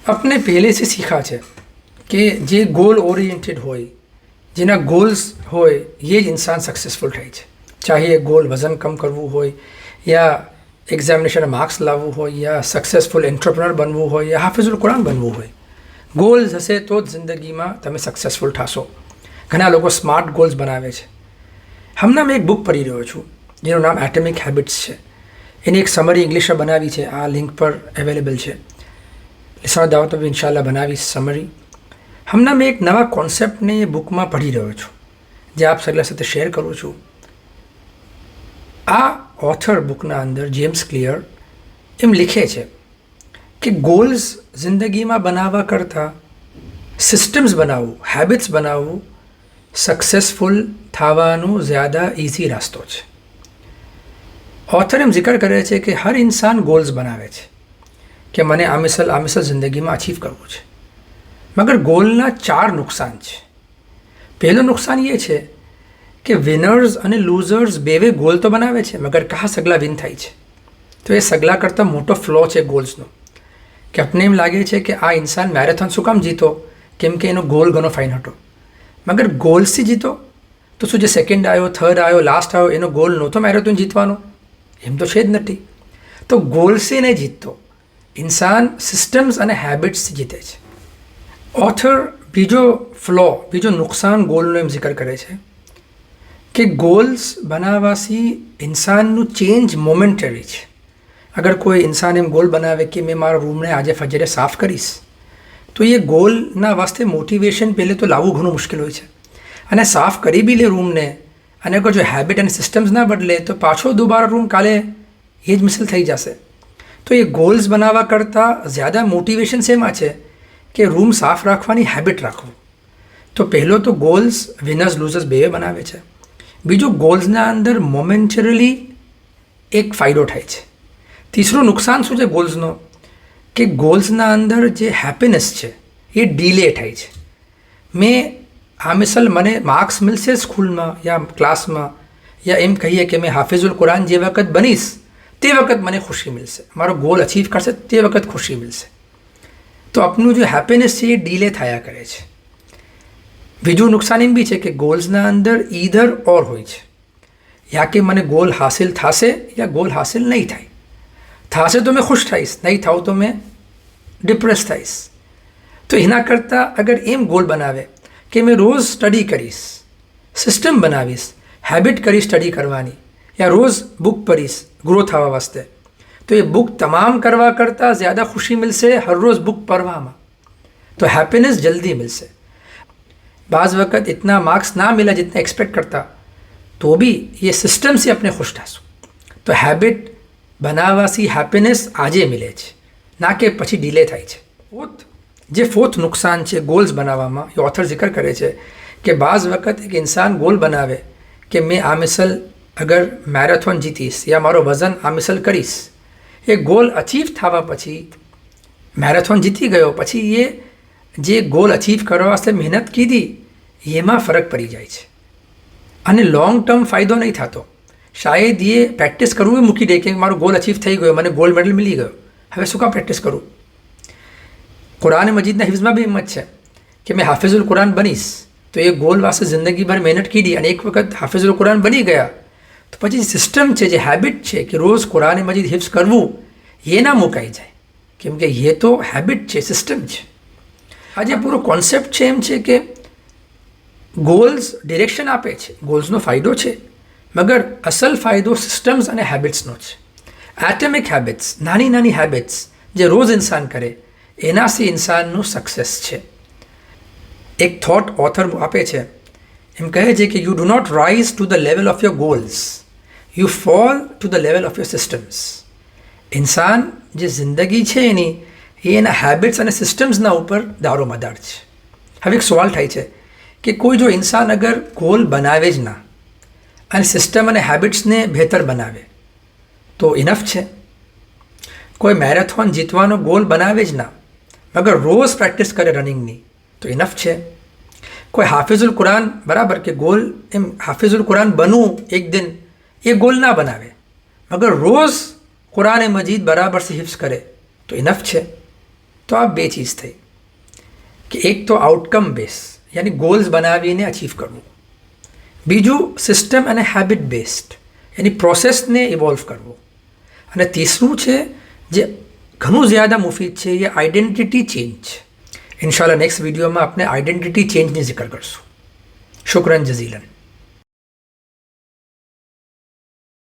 अपने पहले से सीखा है कि જે ગોલ ઓરિએન્ટેડ હોય, જેના ગોલ્સ હોય એ જ ઇન્સાન સક્સેસફુલ થાય છે. ચાહે એ ગોલ વજન કમ કરવું હોય, યા એક્ઝામિનેશનમાં માર્ક્સ લાવવું હોય, યા સક્સેસફુલ એન્ટરપ્રનર બનવું હોય, યા હાફિઝુલ કુરાન બનવું હોય. ગોલ્સ હશે તો જ જિંદગીમાં તમે સક્સેસફુલ થશો. ઘણા લોકો સ્માર્ટ ગોલ્સ બનાવે છે. હમણાં મેં એક બુક પઢી રહ્યો છું જેનું નામ એટમિક હેબિટ્સ છે. એની એક સમરી ઇંગ્લિશમાં બનાવી છે, આ લિંક પર અવેલેબલ છે. લિસનર દાવો તો ઇન્શાલ્લાહ બનાવીશ સમરી. હમણાં મેં એક નવા કોન્સેપ્ટને એ બુકમાં પઢી રહ્યો છું, જે આપ સગલા સાથે શેર કરું છું. આ ઓથર બુકના અંદર જેમ્સ ક્લિયર એમ લીખે છે કે ગોલ્સ જિંદગીમાં બનાવવા કરતાં સિસ્ટમ્સ બનાવવું, હેબિટ્સ બનાવવું સક્સેસફુલ થવાનું જ્યાદા ઇઝી રસ્તો છે. ઓથર એમ જિકર કરે છે કે હર ઇન્સાન ગોલ્સ બનાવે છે કે મને આ મિસલ જિંદગીમાં અચીવ કરવું છે. મગર ગોલના 4 નુકસાન છે. પહેલું નુકસાન એ છે કે વિનર્સ અને લૂઝર્સ બેવે ગોલ તો બનાવે છે, મગર કહા સગલા વિન થાય છે. તો એ સગલા કરતાં મોટો ફ્લો છે ગોલ્સનો, કે આપને એમ લાગે છે કે આ ઇન્સાન મેરેથોન શું કામ જીતો, કેમ કે એનો ગોલ ઘણો ફાઇન હતો. મગર ગોલ્સથી જીતો તો શું, જે સેકન્ડ આવ્યો, થર્ડ આવ્યો, લાસ્ટ આવ્યો, એનો ગોલ નહોતો મેરેથોન જીતવાનો? એમ તો છે જ નથી. તો ગોલ્સથી નહીં જીતતો, ઇન્સાન સિસ્ટમ્સ અને હેબિટ્સથી જીતે છે. ઓથર બીજો ફ્લો, બીજો નુકસાન ગોલનો એમ જિકર કરે છે કે ગોલ્સ બનાવવાથી ઇન્સાનનું ચેન્જ મોમેન્ટરી છે. અગર કોઈ ઇન્સાન એમ ગોલ બનાવે કે મેં મારા રૂમને આજે ફજરે સાફ કરીશ, તો એ ગોલના વાસ્તે મોટિવેશન પહેલે તો લાવવું ઘણું મુશ્કેલ હોય છે. અને સાફ કરી બી લે રૂમને, અને અગર જો હેબિટ અને સિસ્ટમ્સ ના બદલે તો પાછો દુબારા રૂમ કાલે એ જ મિસલ થઈ જશે. તો એ ગોલ્સ બનાવવા કરતાં જ્યાદા મોટિવેશન શેમાં છે કે રૂમ સાફ રાખવાની હેબિટ રાખવું. તો પહેલો તો ગોલ્સ વિનર્સ લૂઝર્સ બે બનાવે છે. બીજું, ગોલ્સના અંદર મોમેન્ટરીલી એક ફાયદો થાય છે. તીસરું નુકસાન શું છે ગોલ્સનો, કે ગોલ્સના અંદર જે હેપીનેસ છે એ ડીલે થાય છે. મેં આ મિસલ મને માર્ક્સ મળશે સ્કૂલમાં યા ક્લાસમાં, યા એમ કહીએ કે મેં હાફિઝુલ કુરાન જે વખત બનીશ તે વખત મને ખુશી મળશે, મારો ગોલ અચીવ કરશે તે વખત ખુશી મળશે. તો આપનું જે હેપીનેસ છે એ ડીલે થયા કરે છે. બીજું નુકસાન એમ બી છે કે ગોલ્સના અંદર ઈધર ઓર હોય છે, યા કે મને ગોલ હાસિલ થશે યા ગોલ હાસિલ નહીં થાય. થશે તો મેં ખુશ થઈશ, નહીં થાવ તો મેં ડિપ્રેસ થઈશ. તો એના કરતાં અગર એમ ગોલ બનાવે કે મેં રોજ સ્ટડી કરીશ, સિસ્ટમ બનાવીશ, હેબિટ કરીશ સ્ટડી કરવાની, યા રોજ બુક પઢીશ ગ્રો થવા વાસ્તે, તો એ બુક તમામ કરવા કરતાં ज़्यादा खुशी मिलसे हर रोज़ बुक पढ़वामा, तो हैप्पीनेस जल्दी मिलसे. बाज़ वक़्त इतना मार्क्स ना मिला जितना एक्सपेक्ट करता, तो भी ये सिस्टम से अपने खुश थासो. तो हैबिट बनावासी हैप्पीनेस આજે મિલે છે, ના કે પછી ડીલે થાય છે. ફોર્થ નુકસાન છે ગોલ્સ બનાવવામાં, એ ઓથર જિકર કરે છે કે બાઝ વખત એક ઇન્સાન ગોલ બનાવે કે મેં આ મિસલ અગર મેરેથોન જીતીશ યા મારો વજન આ મિસલ કરીશ. એ ગોલ અચીવ થવા પછી મેરેથોન જીતી ગયો, પછી એ જે ગોલ અચીવ કરવા વાસ્તે મહેનત કીધી એમાં ફરક પડી જાય છે અને લોંગ ટર્મ ફાયદો નહીં થતો. શાયદ એ પ્રેક્ટિસ કરવું એ મૂકી દે કે મારો ગોલ અચીવ થઈ ગયો, મને ગોલ્ડ મેડલ મળી ગયો, હવે શું કામ પ્રેક્ટિસ કરું. કુરાન મજીદના હિફ્ઝમાં બી હિંમત છે કે મેં હાફિઝુલ કુરાન બનીશ, તો એ ગોલ વાસ્તે જિંદગીભર મહેનત કીધી અને એક વખત હાફિઝુલ કુરાન બની ગયા તો પછી સિસ્ટમ છે, જે હેબિટ છે કે રોજ કુરાન મજીદ હિફ્ઝ કરવું, એ ના મુકાઈ જાય, કેમ કે એ તો હેબિટ છે, સિસ્ટમ છે. આજે પૂરો કોન્સેપ્ટ છે એમ છે કે ગોલ્સ ડિરેક્શન આપે છે, ગોલ્સનો ફાયદો છે, મગર અસલ ફાયદો સિસ્ટમ્સ અને હેબિટ્સનો છે. એટમિક હેબિટ્સ, નાની નાની હેબિટ્સ જે રોજ ઇન્સાન કરે એનાથી ઇન્સાનનું સક્સેસ છે. એક થોટ ઓથર આપે છે, એમ કહે છે કે you do not rise to the level of your goals, you fall to the level of your systems. ઇન્સાન જે જિંદગી છે એના હેબિટ્સ અને સિસ્ટમ્સના ઉપર દારોમદાર છે. હવે એક સવાલ થાય છે કે કોઈ જો ઇન્સાન અગર ગોલ બનાવે જ ના અને સિસ્ટમ અને હેબિટ્સને બહેતર બનાવે તો ઇનફ છે. કોઈ મેરેથોન જીતવાનો ગોલ બનાવે જ ના મગર રોજ પ્રેક્ટિસ કરે રનિંગની તો ઇનફ છે. કોઈ હાફિઝુલ કુરાન બરાબર કે ગોલ એમ હાફિઝુલ કુરાન બનવું એક દિન, એ ગોલ ના બનાવે મગર રોજ કુરાન મજીદ બરાબર से हिफ्स करे तो इनफ है. તો આ બે ચીજ થઈ કે એક તો આઉટકમ બેઝ યાની ગોલ્સ બનાવીને અચીવ કરવું, બીજું સિસ્ટમ અને હેબિટ બેઝડ એની પ્રોસેસને ઇવોલ્વ કરવું, અને તીસરું છે જે ઘણું જ્યાદા મુફીદ છે એ આઈડેન્ટિટી ચેન્જ. ઇન્શાલ્લાહ નેક્સ્ટ વિડીયોમાં આપણે આઈડેન્ટિટી ચેન્જની જિક્ર કરશું. શુક્રન જઝીલન.